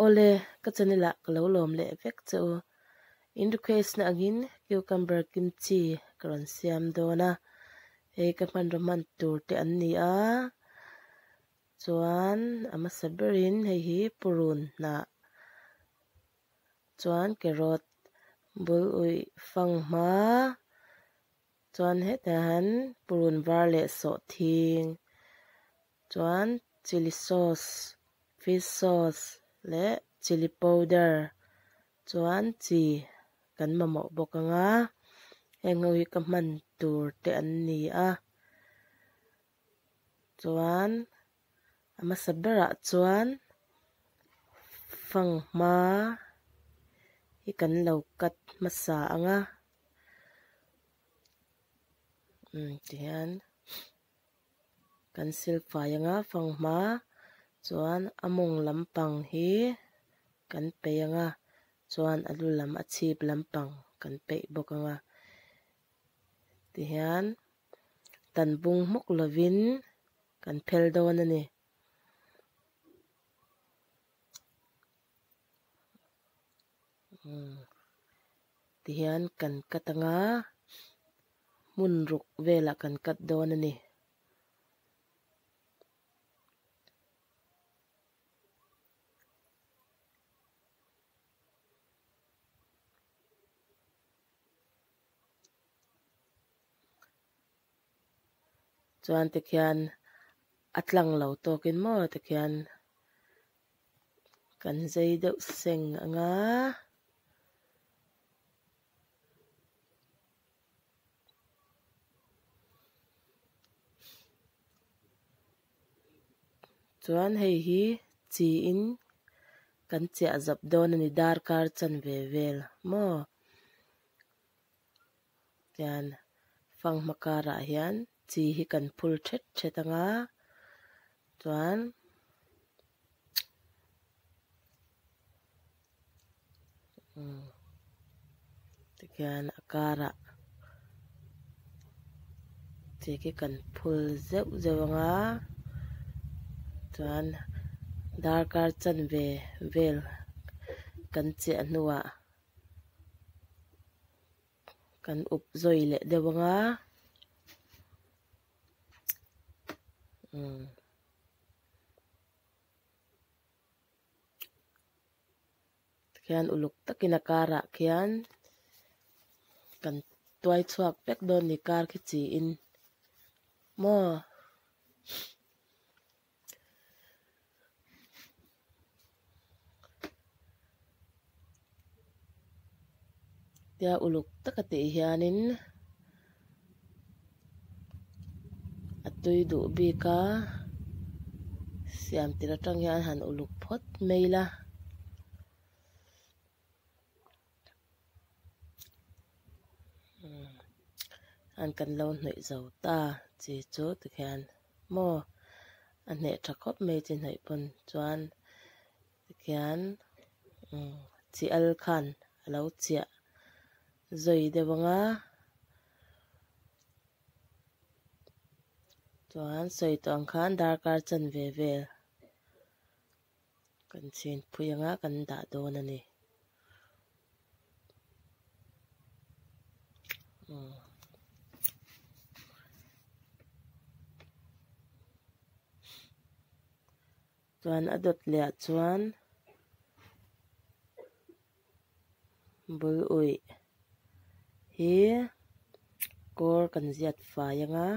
ole ka chanila kalo lom le vek chu in request na agin cucumber kimchi karon siam dona he ka man roman tur te an ni a chuan ama saberin hei hi purun na chuan carrot bul ui fanghma chuan hetahan purun var le so thing chuan chili sauce fish sauce le chili powder chuan chi kan mamo bokanga engoi ka man tur te an ni a chuan ama sabera chuan fanghma hi kan lo kat masa anga tihan kan silfai anga fanghma chuan among lampang hi kan pe anga chuan alulam achip lampang kan pe bokanga tihian tanbung muk lovin kan phel don ani tihian kan katanga munruk vela kan kat don ani chuan tikhian atlang lo tokin mo tikhian kan zei deuh seng anga chuan hei hi chi in kan chia zap don ani dar kar chan ve vel mo tian fang makara hian chi hi kan phul thet thet anga chuan tikhian akara chi ki kan phul zeuh zeuh anga chuan dar kar chan ve vel kan chia nuwa kan up zoi le dewanga khian uluk takin akara khian kan tuai chuak pek don ni kar khi chi in mo tia uluk takati hianin atui du bika siam tira tang hian han uluk phot meila an kan lo hnoi zo ta chi chu tikhian mo an ne thakop me chin hoi pon chuan tikhian chi al khan alo chia zoi dewanga chuan soi tawng khan dar kar chan ve vel kan chin phui anga kan dah dawn ani chuan adot le chuan bul ui hi kor kan ziat fai anga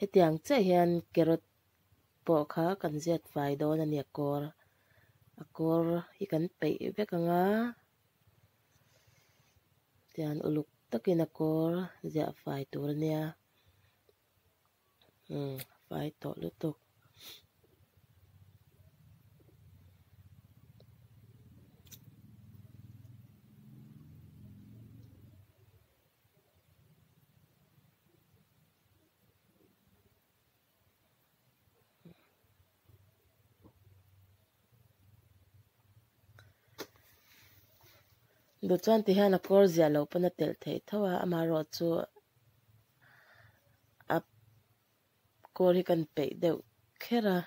hetiang che hian carrot po kha kan ziat fai dawn ani akor hi kan pe vek anga tian uluk takin akor zia fai tur ania fai to lutuk ดูจวนที่ฮานักกอร์เสียเราปนเตลเททว่าอามารอจูอับกอริกันเปเดวแค่ละ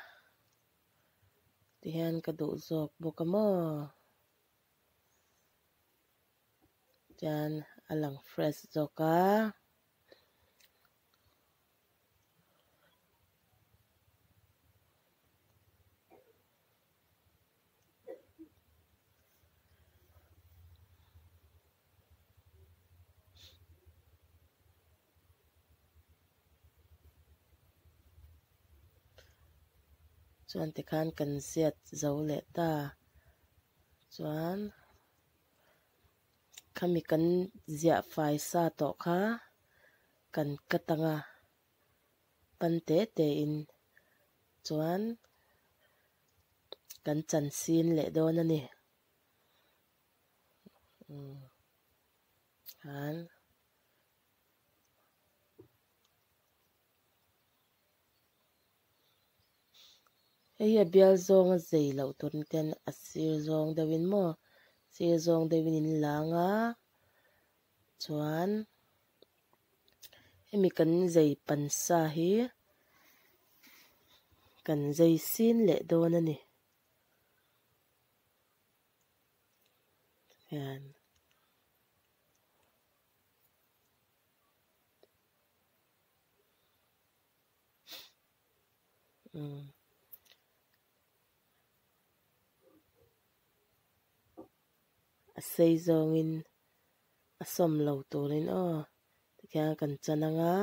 ที่ฮันกระดูจอกบุกมอจานอลังเฟรชจอกาจวนที่ขันกันเสียดเจ้าเลต้าจวนขมิกันเสียไฟซาโตค่ะกันกตังะปันเตเตอินจวนกันจันซีนเลโดนนี่ฮันเฮียเบียลซองใจเหล่าตัวนี้เต็นอสิรซองเดวินโมสิรซองเดวินลางะจวนให้มีกันใจปันซาฮีกันใจซีนเลโดนนี่ฮันเซย์ซองอินสมเหล่าตัวนี้อ๋อที่แค่กันจันงะ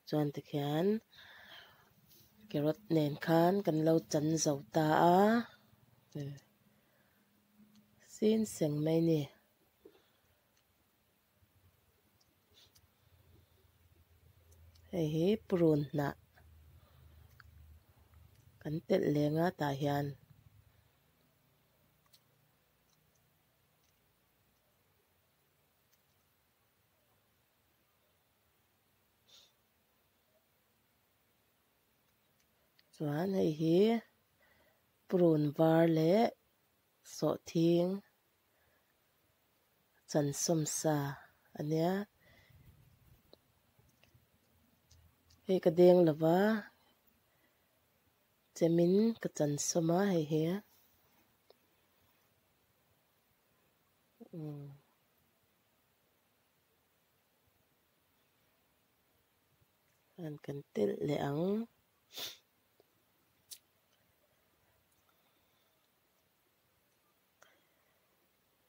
จวนที่แค่เกรดเนนคันกันเหล่าจันเจ้าตาซีนเสียงไม่เนี่ยเฮ้ยปรุนนะกันเต็ดเลงะตาเฮียนจวนเฮ้ยปรุนวาร์เล่โสทิ้งจันสมซาอันเนี้ยเฮ้ยกระเดียงหรือว่าเจมินกระจันสมาเฮ้ยอันกันเต็ดเลง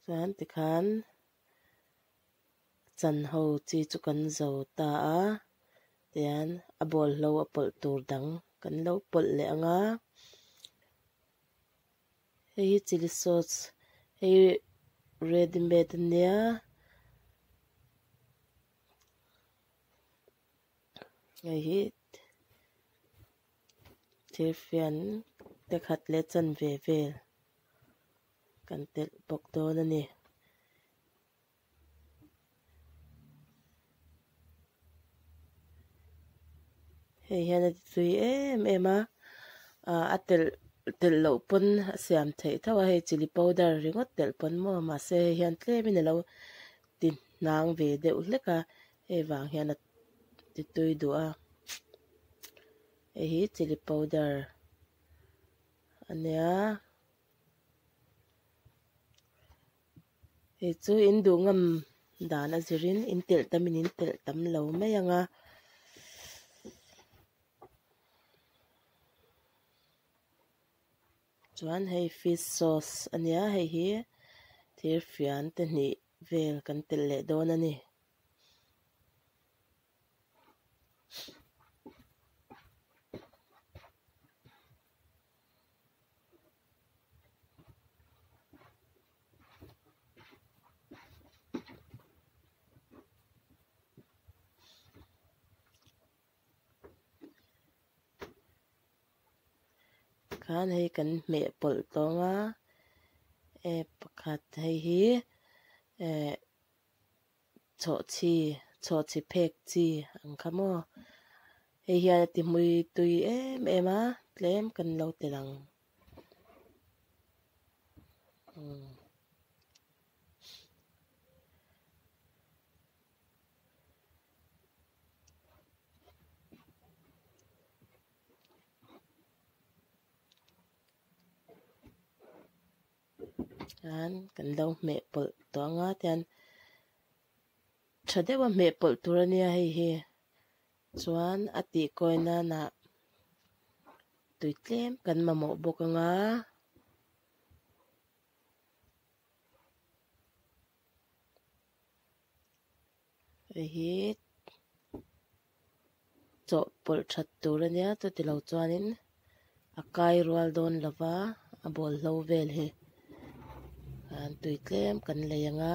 จวนที่ขันจันหูจีจุกันเจ้าตาเตียนอบอลเราอปลตูดังกันเราปลเลงะเฮ้ยจิลิซอสเฮ้ยเรดิเมดเนียเฮ้ยเทฟิอันเด็กหัดเลจันเวเวกันเต็ดปกโดนนี่เฮ้ยฮันตุยมาเตลโลปนเสียมเทถ้าว่าเฮจิลิปาวเดอร์ริงว่าเตลปนมั่วมาเซฮันเทมินเราตินนางเวเดอุลเลกะเฮวางฮันติตุยดัวเฮจิลิปาวเดอร์อันเนี้ยเฮจูอินดูงำดานาซิรินอินเตลตามินอินเตลตามเราไม่ยังจวนให้ฟิชซอสอันเนี้ยให้เฮียเทียฟิอันเตนี่เวลกันเตลเลโดนนี่ขันให้กันเมะปลตองประกาศให้เฮียโชชีเพกจีอังคำว่าเฮียติมุยตุยมาเตลมกันเราเตลัง an kan lo me pol to nga ten thade wa me pol turania hi chuan ati koina na tuitlem kan mamo bokanga hi cho pol that turania to tilo chuanin akai rual don lova a bol lo vel hi an tuitlem kan leyanga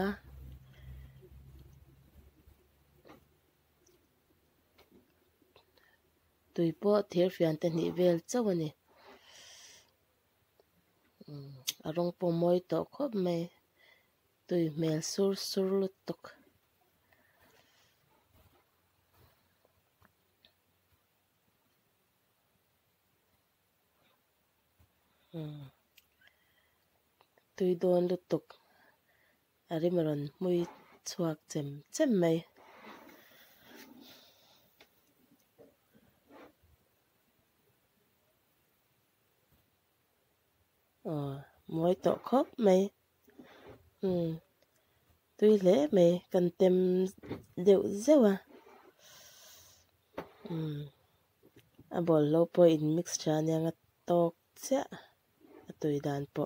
tuipo thir fian te ni vel chawani arong po moi to khop mai tui mel sur sur lutuk tui don lutuk arimaron mui chuak chem chem mai moi to khop mai tui le mai kan tem deuh zewa a bol lo po in mix chania nga tok cha atui dan po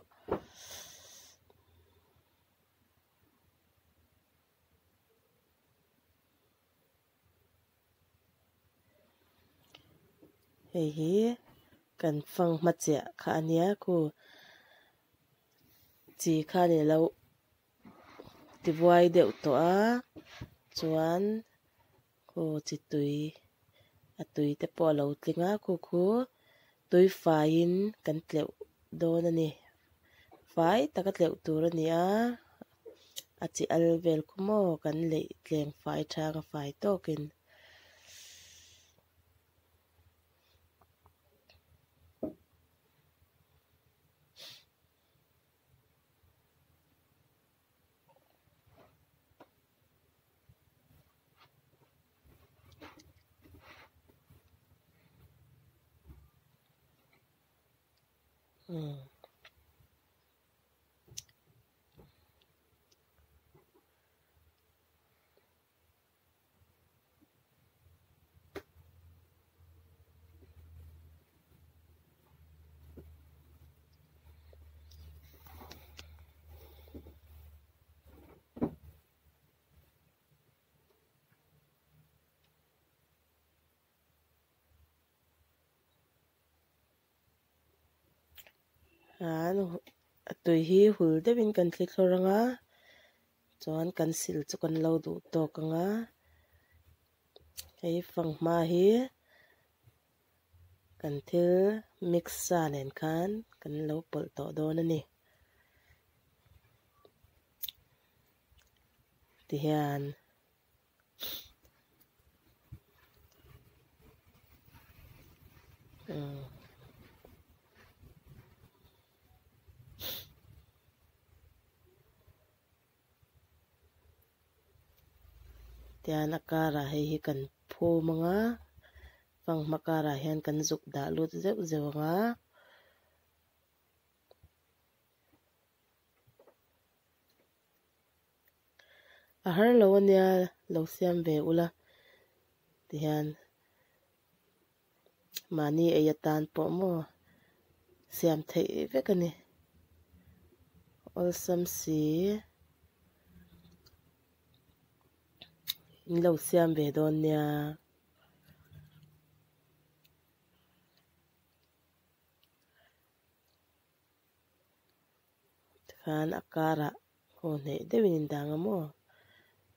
hi kan phang ma cha kha ania ku chi kha ni lo tiwai deuh to a chuan ko chi tui atui te po lo tlinga khu tui fain kan tleuh don ani fai taka tleuh tur ani a achi alvel kumo kan lei tleng fai thanga fai tokin an atui hi hul dewin kan thlik thloranga chuan kan sil chu kan lo du tawkanga hei fang hma hi kan thil mix sa nen khan kan lo pol to don ani ti hian tian akara hi kan phu manga fang makara hian kan zuk da lut zeu zewanga a har lo ania lo siam ve ula ti hian mani eyatan po mo siam thei vekani olsam si in lo siam ve don nia khan akara ko nei dewin danga mo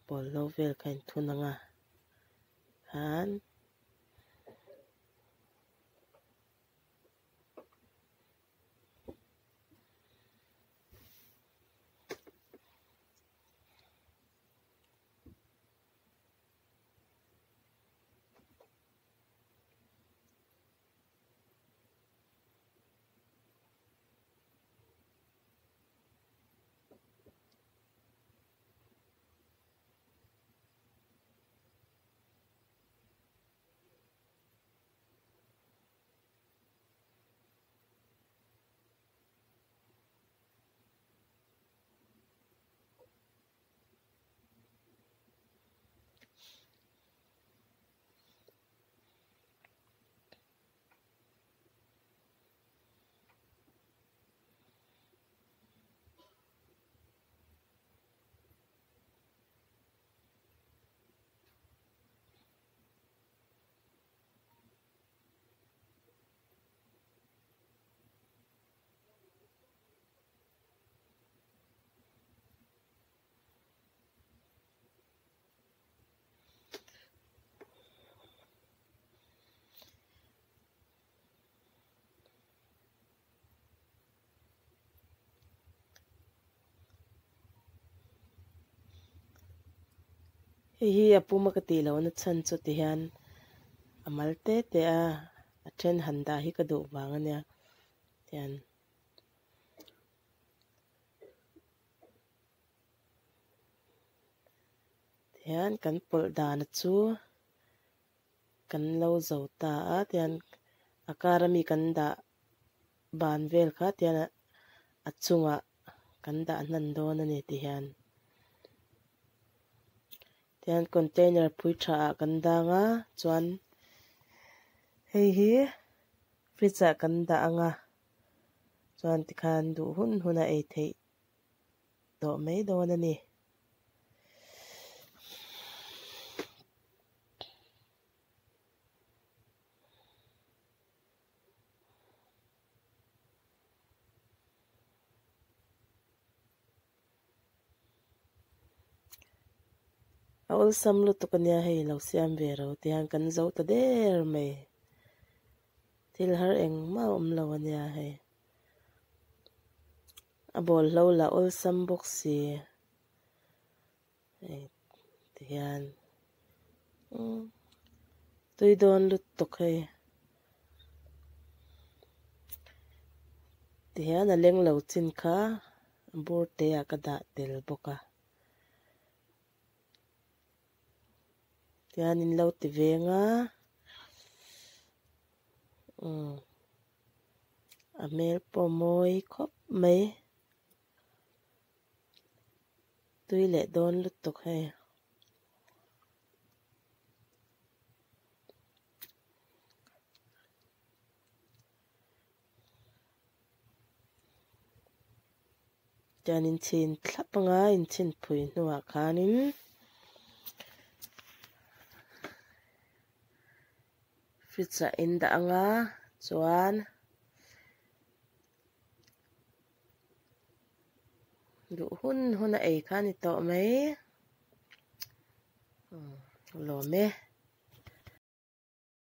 bol lo vel kain thunanga han hi apuma ka ti lo na chan chu ti hian amalte te a then handa hi ka du wang ania tian tian kan pol dan chu kan lo zo ta a tian akarami kan da ban vel kha tian a chunga kan da nan don ani ti hian tian container pui tha kan danga chuan hi fridge kan da anga chuan ti khan du hun huna ei thei to mai don ani ol sam lu to kanya hei lo siam ve ro tian kan zo ta der mai til har eng ma lo ania hei a bol lo la ol sam box si hei tian tui don lu to hei tian a leng lo chin kha bur te a ka da tel boka tian in lo ti venga a mel po moi khop mai tui le don lu to hei tian in chin thlapanga in chin phui nuwa khanin fridge in da anga chuan du hun huna ei khani to mai lo me